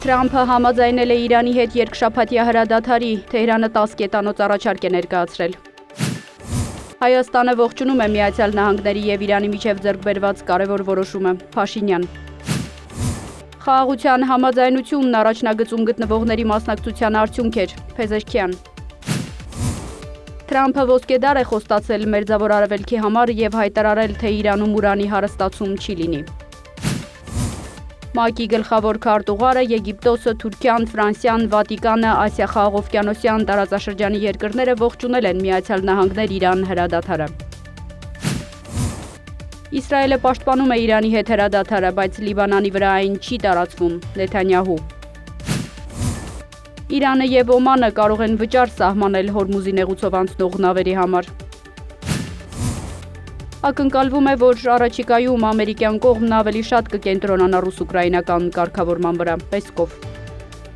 Թրամփը համաձայնել է Իրանի հետ երկշաբաթյա հրադադարի, Թեհրանը 10 կետանոց առաջարկ է ներկայացրել։ Հայաստանը ողջունում է Միացյալ Նահանգների և Իրանի միջև ձեռքբերված կարևոր որոշումը, Փաշինյան։ Խաղաղության համաձայնությունն առաջնագծում գտնվողների մասնակցության արդյունք էր, Փեզեշքյան։ Թրամփը ոսկեդար է խոստացել Մերձավոր Արևելքի համար և հայտարարել, թե Իրանում ուրանի հարստացում չի լինի։ ՄԱԿ-ի գլխավոր քարտուղարը Եգիպտոսը, Թուրքիան, Ֆրանսիան, Վատիկանը, Ասիա-Խաղաղօվկիանոսյան տարածաշրջանի երկրները ողջունել են Միացյալ Նահանգներ-Իրան հրադադարը։ Իսրայելը պաշտպանում է Իրանի հետ հրադադարը, բայց Լիբանանի վրա այն չի տարածվում, Նեթանյահու։ Իրանը և Օմանը կարող են վճար սահմանել Հորմուզի նեղուցով անցնող նավերի համար։ Ակնկալվում է, որ առաջիկայում ամերիկյան կողմն ավելի շատ կկենտրոնանա ռուս-ուկրաինական կարգավորման վրա, Պեսկով։